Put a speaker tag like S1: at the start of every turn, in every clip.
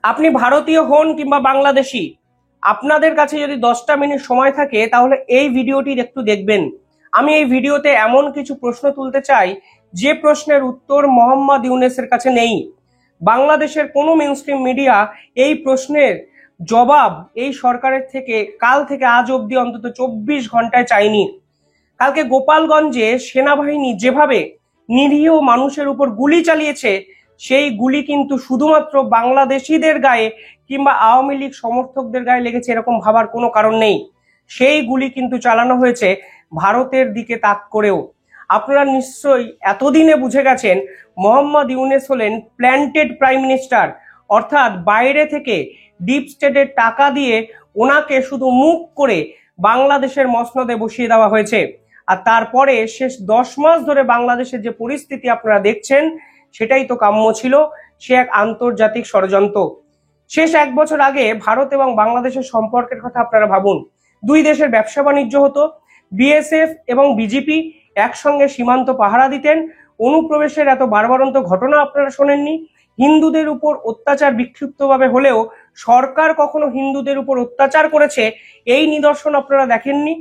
S1: আপনি ভারতীয় হন কিংবা বাংলাদেশি, আপনাদের কাছে যদি 10টা মিনিট সময় থাকে তাহলে এই ভিডিওটি একটু দেখবেন। আমি এই ভিডিওতে এমন কিছু প্রশ্ন তুলতে চাই যে প্রশ্নের উত্তর মোহাম্মদ ইউনূসের কাছে নেই। বাংলাদেশের কোনো মেইনস্ট্রিম মিডিয়া এই প্রশ্নের জবাব এই সরকারের থেকে কাল থেকে আজ অবধি অন্তত 24 ঘন্টায় চাইনি। কালকে গোপালগঞ্জে সেনাবাহিনী যেভাবে নিরীহ মানুষের উপর গুলি চালিয়েছে, সেই গুলি কিন্তু শুধুমাত্র বাংলাদেশিদের গায়ে কিংবা আওয়ামী লীগ সমর্থকদের গায়ে লেগেছে এরকম ভাবার কোনো কারণ নেই। সেই গুলি কিন্তু চালানো হয়েছে ভারতের দিকে তাক করেও। আপনারা নিশ্চয়ই এতদিনে বুঝে গেছেন মোহাম্মদ ইউনূস হলেন প্ল্যান্টেড প্রাইম মিনিস্টার, অর্থাৎ বাইরে থেকে ডিপ স্টেটের টাকা দিয়ে ওনাকে শুধু মুখ করে বাংলাদেশের মসনদে বসিয়ে দেওয়া হয়েছে। আর তারপরে শেষ 10 মাস ধরে বাংলাদেশের যে পরিস্থিতি আপনারা দেখছেন সেটাই তো কাম্য ছিল। সে এক আন্তর্জাতিক ষড়যন্ত্র। শেষ 1 বছর আগে ভারত এবং বাংলাদেশের সম্পর্কের কথা আপনারা ভাবুন। দুই দেশের ব্যবসা বাণিজ্য হতো, বিএসএফ এবং বিজেপি একসঙ্গে সীমান্ত পাহারা দিতেন, অনুপ্রবেশের এত বারবারন্ত ঘটনা আপনারা শোনেননি। হিন্দুদের উপর অত্যাচার বিক্ষিপ্তভাবে হলেও সরকার কখনো হিন্দুদের উপর অত্যাচার করেছে এই নিদর্শন আপনারা দেখেননি।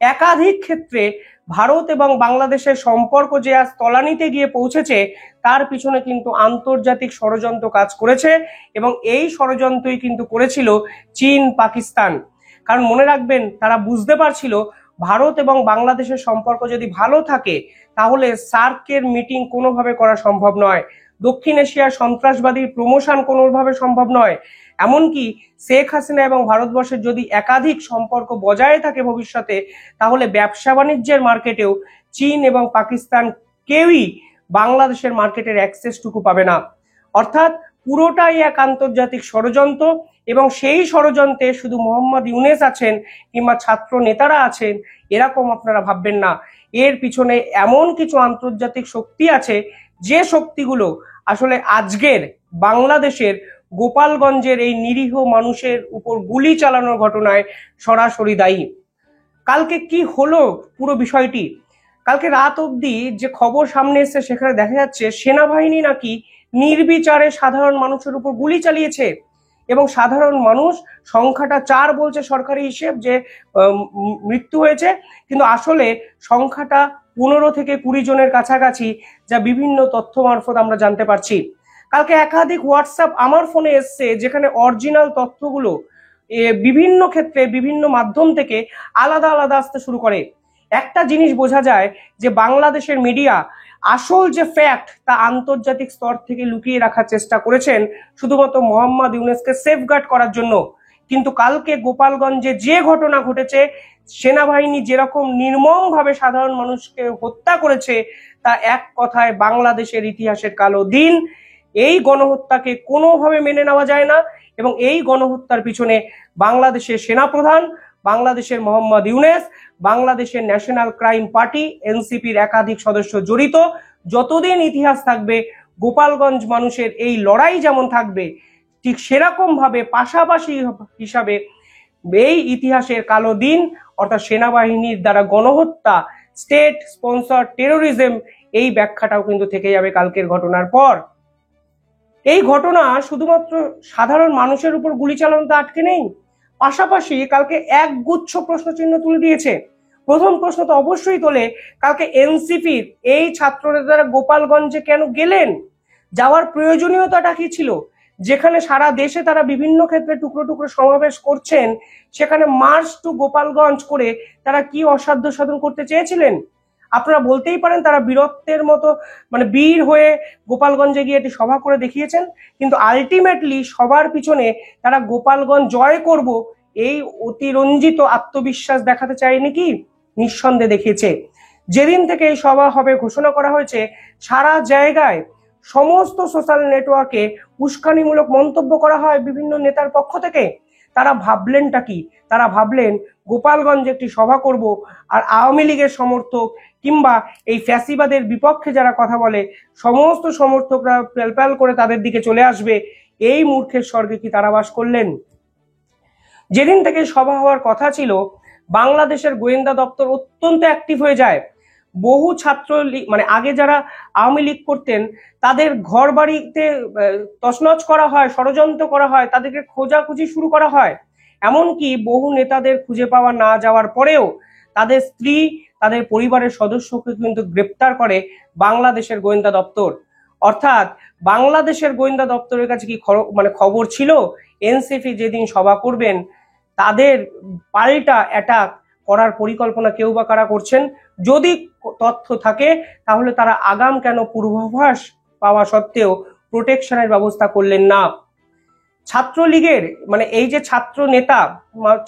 S1: একাধিক ক্ষেত্রে ভারত এবং বাংলাদেশের সম্পর্ক যে আজ তলানিতে গিয়ে পৌঁছেছে তার পিছনে কিন্তু আন্তর্জাতিক ষড়যন্ত্র কাজ করেছে, এবং এই ষড়যন্ত্রই কিন্তু করেছিল চীন পাকিস্তান। কারণ মনে রাখবেন, তারা বুঝতে পারছিল ভারত এবং বাংলাদেশের সম্পর্ক যদি ভালো থাকে তাহলে সার্কের মিটিং কোনোভাবে করা সম্ভব নয়, দক্ষিণ এশিয়ার সন্ত্রাসবাদীর প্রমোশন কোনোভাবে সম্ভব নয়। এমনকি শেখ হাসিনা এবং ভারতবর্ষের যদি একাধিক সম্পর্ক বজায় থাকে ভবিষ্যতে, তাহলে ব্যবসা বাণিজ্যের মার্কেটেও চীন এবং পাকিস্তান কেউই বাংলাদেশের মার্কেটের অ্যাক্সেসটুকু পাবে না। অর্থাৎ পুরোটাই এক আন্তর্জাতিক ষড়যন্ত্র, এবং সেই ষড়যন্ত্রে শুধু মোহাম্মদ ইউনূস আছেন কিংবা ছাত্র নেতারা আছেন এরকম আপনারা ভাববেন না। এর পিছনে এমন কিছু আন্তর্জাতিক শক্তি আছে যে শক্তিগুলো আসলে আজকের বাংলাদেশের গোপালগঞ্জের এই নিরীহ মানুষের উপর গুলি চালানোর ঘটনায় সরাসরি দায়ী। কালকে কি হলো পুরো বিষয়টি, কালকে রাত অবধি যে খবর সামনে এসেছে সেখানে দেখা যাচ্ছে সেনাবাহিনী নাকি নির্বিচারে সাধারণ মানুষের উপর গুলি চালিয়েছে, এবং সাধারণ মানুষ সংখ্যাটা 4 বলছে সরকারি হিসেব যে মৃত্যু হয়েছে, কিন্তু আসলে সংখ্যাটা 15 থেকে 20 জনের কাছাকাছি, যা বিভিন্ন তথ্য মারফত আমরা জানতে পারছি। কালকে একাধিক হোয়াটসঅ্যাপ আমার ফোনে এসছে যেখানে অরিজিনাল তথ্যগুলো বিভিন্ন ক্ষেত্রে বিভিন্ন মাধ্যম থেকে আলাদা আলাদা আসতে শুরু করে। একটা জিনিস বোঝা যায় যে বাংলাদেশের মিডিয়া আসল যে ফ্যাক্ট তা আন্তর্জাতিক স্তর থেকে লুকিয়ে রাখার চেষ্টা করেছেন শুধুমাত্র মোহাম্মদ ইউনূসকে সেফগার্ড করার জন্য। কিন্তু কালকে গোপালগঞ্জে যে ঘটনা ঘটেছে, সেনাবাহিনী যেরকম নির্মমভাবে সাধারণ মানুষকে হত্যা করেছে, তা এক কথায় বাংলাদেশের ইতিহাসের কালো দিন। এই গণহত্যাকে কোনোভাবে মেনে নেওয়া যায় না, এবং এই গণহত্যার পিছনে বাংলাদেশের সেনাপ্রধান, বাংলাদেশের মোহাম্মদ ইউনূস, বাংলাদেশের ন্যাশনাল ক্রাইম পার্টি এনসিপির একাধিক সদস্য জড়িত। যতদিন ইতিহাস থাকবে গোপালগঞ্জ মানুষের এই লড়াই যেমন থাকবে, ঠিক সেরকম ভাবে পাশাপাশি হিসাবে এই ইতিহাসের কালো দিন অর্থাৎ সেনাবাহিনীর দ্বারা গণহত্যা, স্টেট স্পন্সর টেরোরিজম, এই ব্যাখ্যাটাও কিন্তু থেকে যাবে কালকের ঘটনার পর। এই ঘটনা শুধুমাত্র সাধারণ মানুষের উপর গুলি চালানোতে আটকে নেই, পাশাপাশি কালকে একগুচ্ছ প্রশ্নচিহ্ন তুলে দিয়েছে। প্রথম প্রশ্ন তো অবশ্যই তোলে, কালকে এনসিপির এই ছাত্র নেতারা গোপালগঞ্জে কেন গেলেন, যাওয়ার প্রয়োজনীয়তাটা কি ছিল? যেখানে সারা দেশে তারা বিভিন্ন ক্ষেত্রে টুকরো টুকরো সমাবেশ করছেন, সেখানে মার্চ টু গোপালগঞ্জ করে তারা কি অসাধ্য সাধন করতে চেয়েছিলেন? আপনারা বলতেই পারেন তারা বীরত্বের মতো বীর হয়ে গোপালগঞ্জে গিয়ে একটি সভা করে দেখিয়েছেন, কিন্তু আলটিমেটলি সবার পিছনে তারা গোপালগঞ্জ জয় করব এই অতিরঞ্জিত আত্মবিশ্বাস দেখাতে চায়নি কি? নিঃসন্দেহে দেখিয়েছে। যেদিন থেকে এই সভা হবে ঘোষণা করা হয়েছে, সারা জায়গায় সমস্ত সোশ্যাল নেটওয়ার্কে উস্কানিমূলক মন্তব্য করা হয় বিভিন্ন নেতার পক্ষ থেকে। তারা ভাবলেনটা কি? তারা ভাবলেন গোপালগঞ্জে একটি সভা করব, আর আওয়ামী লীগের সমর্থক কিংবা এই ফ্যাসিবাদের বিপক্ষে যারা কথা বলে সমস্ত সমর্থকরা প্যালপ্যাল করে তাদের দিকে চলে আসবে। এই মূর্খের স্বর্গে কি তারা বাস করলেন? যেদিন থেকে সভা হওয়ার কথা ছিল, বাংলাদেশের গোয়েন্দা দপ্তর অত্যন্ত অ্যাক্টিভ হয়ে যায়। বহু ছাত্রলীগ মানে আগে যারা আওয়ামী লীগ করতেন তাদের ঘর বাড়িতে তছনছ করা হয়, ষড়যন্ত্র করা হয়, তাদেরকে খোঁজাখুঁজি শুরু করা হয়। এমনকি বহু নেতাদের খুঁজে পাওয়া না যাওয়ার পরেও তাদের স্ত্রী, তাদের পরিবারের সদস্যকে কিন্তু গ্রেপ্তার করে বাংলাদেশের গোয়েন্দা দপ্তর। অর্থাৎ বাংলাদেশের গোয়েন্দা দপ্তরের কাছে কি খবর ছিল এনসিপি যেদিন সভা করবেন তাদের পাল্টা অ্যাটাক করার পরিকল্পনা কেউ বা কারা করছেন? যদি তথ্য থাকে তাহলে তারা আগাম কেন পূর্বাভাস পাওয়া সত্ত্বেও প্রোটেকশনের ব্যবস্থা করলেন না? ছাত্রলীগের মানে এই যে ছাত্র নেতা,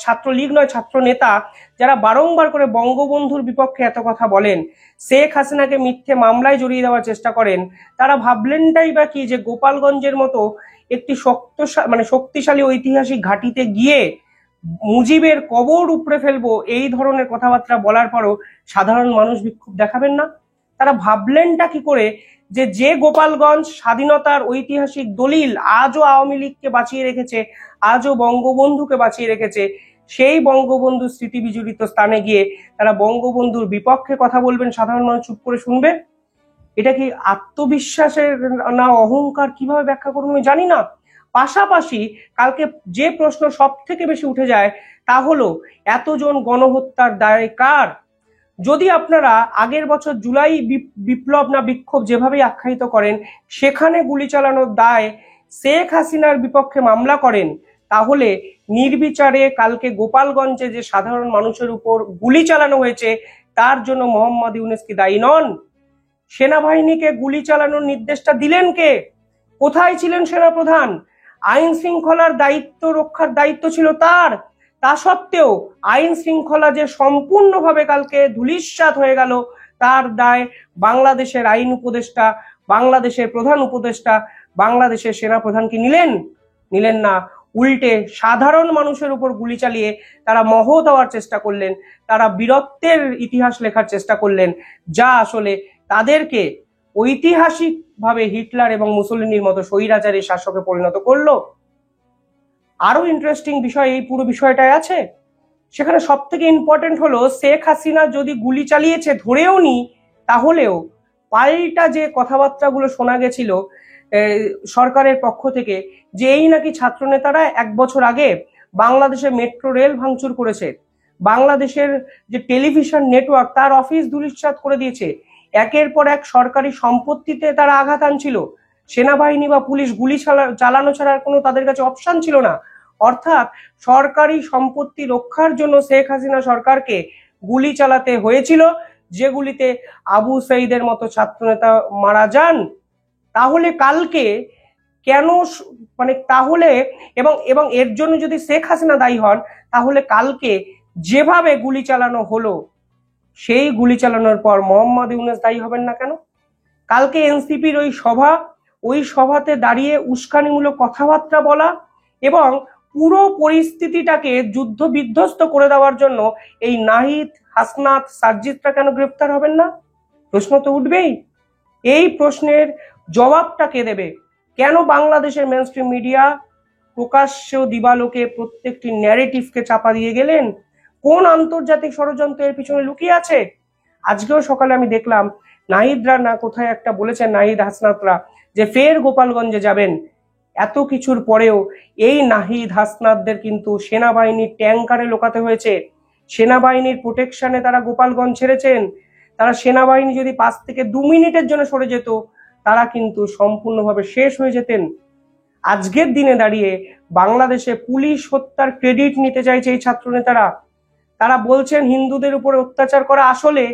S1: ছাত্রলীগ নয় ছাত্র নেতা যারা বারংবার করে বঙ্গবন্ধুর বিপক্ষে এত কথা বলেন, শেখ হাসিনাকে মিথ্যে মামলায় জড়িয়ে দেওয়ার চেষ্টা করেন, তারা ভাবলেনটাই বা কি যে গোপালগঞ্জের মতো একটি শক্তিশালী ঐতিহাসিক ঘাঁটিতে গিয়ে মুজিবের কবর উপড়ে ফেলবো এই ধরনের কথাবার্তা বলার পরও সাধারণ মানুষ বিক্ষোভ দেখাবেন না? তারা ভাবলেনটা কি করে যে গোপালগঞ্জ স্বাধীনতার ঐতিহাসিক দলিল আজও আওয়ামী লীগকে বাঁচিয়ে রেখেছে, আজও বঙ্গবন্ধুকে বাঁচিয়ে রেখেছে, সেই বঙ্গবন্ধু স্মৃতি বিজড়িত স্থানে গিয়ে তারা বঙ্গবন্ধুর বিপক্ষে কথা বলবেন, সাধারণ মানুষ চুপ করে শুনবে? এটা কি আত্মবিশ্বাসের না অহংকার, কিভাবে ব্যাখ্যা করবো আমি জানি না। পাশাপাশি কালকে যে প্রশ্ন সব থেকে বেশি উঠে যায় তা হলো এতজন গণহত্যার দায় কার? যদি আপনারা আগের বছর জুলাই বিপ্লব না বিক্ষোভ যেভাবেই আখ্যায়িত করেন সেখানে গুলি চালানোর দায় শেখ হাসিনার বিপক্ষে মামলা করেন, তাহলে নির্বিচারে কালকে গোপালগঞ্জে যে সাধারণ মানুষের উপর গুলি চালানো হয়েছে তার জন্য মোহাম্মদ ইউনূস কি দায়ী নন? সেনাবাহিনীকে গুলি চালানোর নির্দেশটা দিলেন কে? কোথায় ছিলেন সেনাপ্রধান? আইন শৃঙ্খলার দায়িত্ব রক্ষার দায়িত্ব ছিল তার। তা সত্ত্বেও আইন শৃঙ্খলা যে সম্পূর্ণভাবে কালকে ধূলিসাৎ হয়ে গেল তার দায় বাংলাদেশের আইন উপদেষ্টা, বাংলাদেশের প্রধান উপদেষ্টা, বাংলাদেশের সেনাপ্রধান কি নিলেন না। উল্টে সাধারণ মানুষের উপর গুলি চালিয়ে তারা মহৎ হওয়ার চেষ্টা করলেন, তারা বীরত্বের ইতিহাস লেখার চেষ্টা করলেন, যা আসলে তাদেরকে ঐতিহাসিকভাবে হিটলার এবং মুসলিনির মতো স্বৈরাচারী শাসকে পরিণত করলো। আরো ইন্টারেস্টিং বিষয় এই পুরো বিষয়টাই আছে। সেখানে সব থেকে ইম্পর্টেন্ট হলো শেখ হাসিনা যদি গুলি চালিয়েছে ধরেও নি, তাহলেও পাল্টা যে কথাবার্তাগুলো শোনা গেছিল সরকারের পক্ষ থেকে যে এই নাকি ছাত্রনেতারা 1 বছর আগে বাংলাদেশে মেট্রো রেল ভাঙচুর করেছে, বাংলাদেশের যে টেলিভিশন নেটওয়ার্ক তার অফিস ধূলিসাৎ করে দিয়েছে, একের পর এক সরকারি সম্পত্তিতে তারা আঘাত আনছিল, সেনাবাহিনী বা পুলিশ গুলি চালানো ছাড়া কোনো তাদের কাছে অপশন ছিল না। অর্থাৎ সরকারি সম্পত্তি রক্ষার জন্য শেখ হাসিনা সরকারকে গুলি চালাতে হয়েছিল, যেগুলিতে আবু সাইদের মতো ছাত্রনেতা মারা যান। তাহলে কালকে কেন তাহলে এবং এর জন্য যদি শেখ হাসিনা দায়ী হন, তাহলে কালকে যেভাবে গুলি চালানো হলো সেই গুলি চালানোর পর মোহাম্মদ ইউনূস দায়ী হবেন না কেন? কালকে এনসিপির ওই সভাতে দাঁড়িয়ে উস্কানিমূলক কথাবার্তা বলা এবং পুরো পরিস্থিতিটাকে যুদ্ধ বিধ্বস্ত করে দেওয়ার জন্য এই নাহিদ, হাসনাত, সার্জিদরা কেন গ্রেফতার হবেন না? প্রশ্ন তো উঠবেই। এই প্রশ্নের জবাবটা কে দেবে? কেন বাংলাদেশের মেইনস্ট্রিম মিডিয়া প্রকাশ্য দিবালোকে প্রত্যেকটি ন্যারেটিভকে চাপা দিয়ে গেলেন? কোন আন্তর্জাতিক ষড়যন্ত্র এর পিছনে লুকিয়ে আছে? আজকেও সকালে আমি দেখলাম নাহিদরা না কোথায় একটা বলেছেন, নাহিদ হাসনাতরা, যে ফের গোপালগঞ্জে যাবেন। এত কিছুর পরেও এই নাহিদ হাসনাতদের কিন্তু সেনাবাহিনীর ট্যাঙ্কারে লোকাতে হয়েছে, সেনাবাহিনীর প্রোটেকশনে তারা গোপালগঞ্জ ছেড়েছেন। তারা সেনাবাহিনী যদি 5 থেকে 2 মিনিটের জন্য সরে যেত তারা কিন্তু সম্পূর্ণভাবে শেষ হয়ে যেতেন। আজকের দিনে দাঁড়িয়ে বাংলাদেশে পুলিশ হত্যার ক্রেডিট নিতে চাইছে এই ছাত্রনেতারা। তারা বলছেন হিন্দুদের উপরে অত্যাচার করা আসলে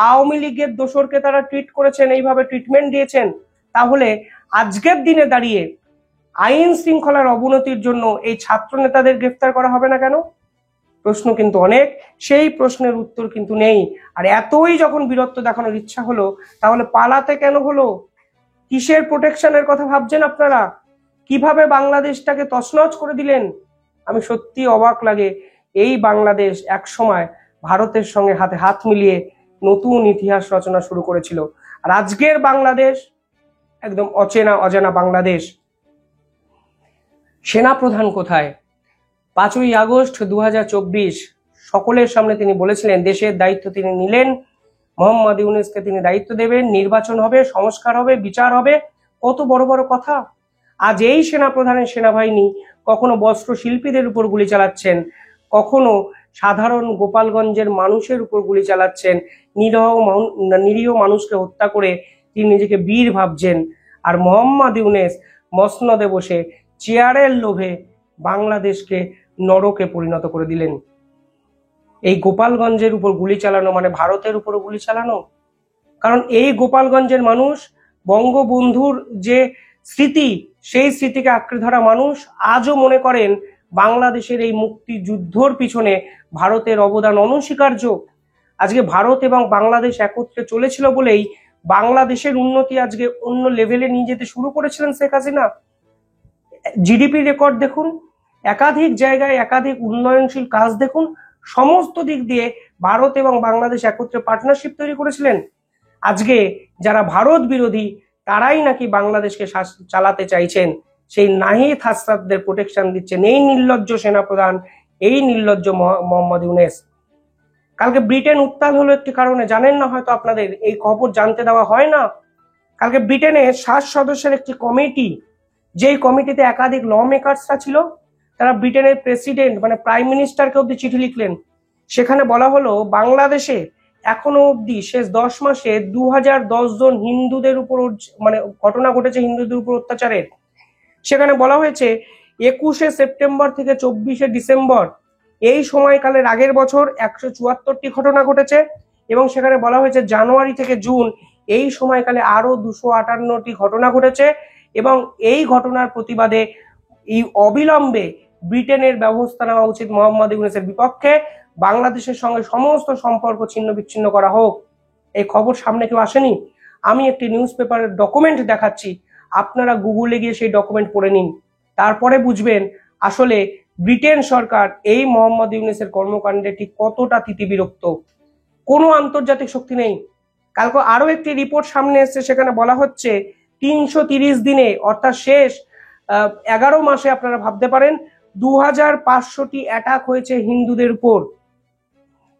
S1: আওয়ামী লীগের দোসরকে তারা ট্রিট করেছেন, এইভাবে ট্রিটমেন্ট দিয়েছেন। তাহলে আজকের দিনে দাঁড়িয়ে আইন শৃঙ্খলার অবনতির জন্য এই ছাত্র নেতাদের গ্রেফতার করা হবে না কেন? প্রশ্ন কিন্তু অনেক, সেই প্রশ্নের উত্তর কিন্তু নেই। আর এতই যখন বীরত্ব দেখানোর ইচ্ছা হলো তাহলে পালাতে কেন হলো? কিসের প্রোটেকশনের কথা ভাবছেন আপনারা? কিভাবে বাংলাদেশটাকে তছনছ করে দিলেন? আমি সত্যি অবাক লাগে। এই বাংলাদেশ এক সময় ভারতের সঙ্গে হাতে হাত মিলিয়ে নতুন ইতিহাস রচনা শুরু করেছিল, আর আজকের বাংলাদেশ একদম অজানা বাংলাদেশ। সেনাপ্রধান কোথায়? 5ই আগস্ট 2024 সকলের সামনে তিনি বলেছিলেন দেশের দায়িত্ব তিনি নিলেন, মোহাম্মদ ইউনূসকে তিনি দায়িত্ব দেবেন, নির্বাচন হবে, সংস্কার হবে, বিচার হবে, কত বড় বড় কথা। আজ এই সেনাপ্রধানের সেনাবাহিনী কখনো বস্ত্র শিল্পীদের উপর গুলি চালাচ্ছেন, কখনো সাধারণ গোপালগঞ্জের মানুষের উপর গুলি চালাচ্ছেন, নিরীহ মানুষকে হত্যা করে তিনি নিজেকে বীর ভাবছেন। আর মোহাম্মদ ইউনূস মসনদে বসে চেয়ারের লোভে বাংলাদেশকে নরকে পরিণত করে দিলেন। এই গোপালগঞ্জের উপর গুলি চালানো মানে ভারতের উপর গুলি চালানো। কারণ এই গোপালগঞ্জের মানুষ বঙ্গবন্ধুর যে স্মৃতি, সেই স্মৃতিকে আঁকড়ে ধরা মানুষ আজও মনে করেন বাংলাদেশের এই মুক্তিযুদ্ধর পিছনে ভারতের অবদান অনস্বীকার্য। আজকে ভারত এবং বাংলাদেশ একত্রে চলেছিল বলেই বাংলাদেশের উন্নতি আজকে অন্য লেভেলে নিয়ে যেতে শুরু করেছিলেন শেখ হাসিনা। জিডিপি রেকর্ড দেখুন, একাধিক জায়গায় একাধিক উন্নয়নশীল কাজ দেখুন, সমস্ত দিক দিয়ে ভারত এবং বাংলাদেশ একত্রে পার্টনারশিপ তৈরি করেছিলেন। আজকে যারা ভারত বিরোধী তারাই নাকি বাংলাদেশকে চালাতে চাইছেন, সেই নাহিদ হাসরাতদের প্রোটেকশন দিচ্ছেন এই নির্লজ্জ সেনাপ্রধান, এই নির্লজ্জ মোহাম্মদ ইউনূস। কালকে ব্রিটেন উত্তাল হলো একটি কারণে, জানেন না হয়তো, আপনাদের এই খবর জানতে দেওয়া হয় না। কালকে ব্রিটেনের 7 সদস্যের একটি কমিটি, যেই কমিটিতে একাধিক ল মেকার্সরা ছিল, তারা ব্রিটেনের প্রেসিডেন্ট মানে প্রাইম মিনিস্টারকে অব্দি চিঠি লিখলেন। সেখানে বলা হলো বাংলাদেশে এখনো অব্দি শেষ 10 মাসে 2010 জন হিন্দুদের উপর মানে ঘটনা ঘটেছে হিন্দুদের উপর অত্যাচারের। সেখানে বলা হয়েছে 21শে সেপ্টেম্বর থেকে 24শে ডিসেম্বর এই সময়কালের আগের বছর 174টি ঘটনা ঘটেছে, এবং সেখানে বলা হয়েছে জানুয়ারি থেকে জুন এই সময়কালে আরো 258টি ঘটনা ঘটেছে, এবং এই ঘটনার প্রতিবাদে এই অবিলম্বে ব্রিটেনের ব্যবস্থা নেওয়া উচিত মোহাম্মদ ইউনূসের বিপক্ষে, বাংলাদেশের সঙ্গে সমস্ত সম্পর্ক ছিন্ন বিচ্ছিন্ন করা হোক। এই খবর সামনে কেউ আসেনি। আমি একটি নিউজ পেপারের ডকুমেন্ট দেখাচ্ছি, আপনারা গুগলে গিয়ে সেই ডকুমেন্ট পড়ে নিন, তারপরে বুঝবেন আসলে ব্রিটেন সরকার এই মোহাম্মদ ইউনূসের কর্মকাণ্ডে ঠিক কতটা তিতিবিরক্ত। কোনো আন্তর্জাতিক শক্তি নেই। কালকে আরো একটি রিপোর্ট সামনে এসেছে, সেখানে বলা হচ্ছে 330 দিনে অর্থাৎ শেষ 11 মাসে আপনারা ভাবতে পারেন 2500টি অ্যাটাক হয়েছে হিন্দুদের উপর,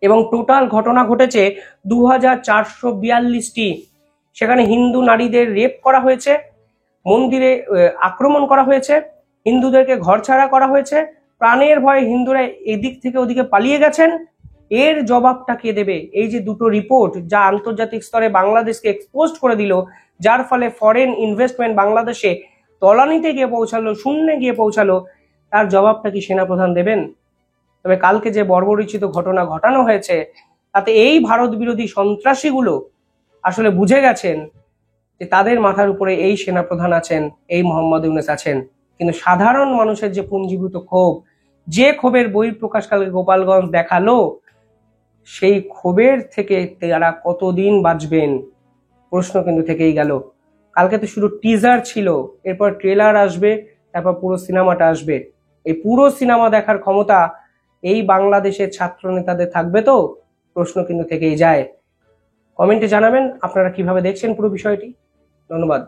S1: এবং টোটাল ঘটনা ঘটেছে 2442টি। সেখানে হিন্দু নারীদের রেপ করা হয়েছে, মন্দিরে আক্রমণ করা হয়েছে, হিন্দুদেরকে ঘরছাড়া করা হয়েছে, প্রাণের ভয়ে হিন্দুরা এদিক থেকে ওদিকে পালিয়ে গেছেন। এর জবাবটা কে দেবে? এই যে দুটো রিপোর্ট যা আন্তর্জাতিক স্তরে বাংলাদেশকে এক্সপোজ করে দিল, যার ফলে ফরেন ইনভেস্টমেন্ট বাংলাদেশে তলানিতে গিয়ে পৌঁছালো, শূন্যে গিয়ে পৌঁছালো, তার জবাবটা কি সেনাপ্রধান দেবেন? তবে কালকে যে বর্বরচিত ঘটনা ঘটানো হয়েছে তাতে এই ভারত বিরোধী সন্ত্রাসীগুলো আসলে বুঝে গেছেন যে তাদের মাথার উপরে এই সেনাপ্রধান আছেন, এই মোহাম্মদ ইউনূস আছেন। কিন্তু সাধারণ মানুষের যে পুঞ্জীভূত ক্ষোভ, যে ক্ষোভের বহিঃপ্রকাশ কালকে গোপালগঞ্জ দেখালো, সেই ক্ষোভের থেকে তারা কতদিন বাঁচবেন প্রশ্ন কিন্তু থেকেই গেল। কালকে তো শুধু টিজার ছিল, এরপর ট্রেলার আসবে, তারপর পুরো সিনেমাটা আসবে। এই পুরো সিনেমা দেখার ক্ষমতা এই বাংলাদেশের ছাত্র নেতাদের থাকবে তো? প্রশ্ন কিন্তু থেকেই যায়। কমেন্টে জানাবেন আপনারা কিভাবে দেখছেন পুরো বিষয়টি। ধন্যবাদ।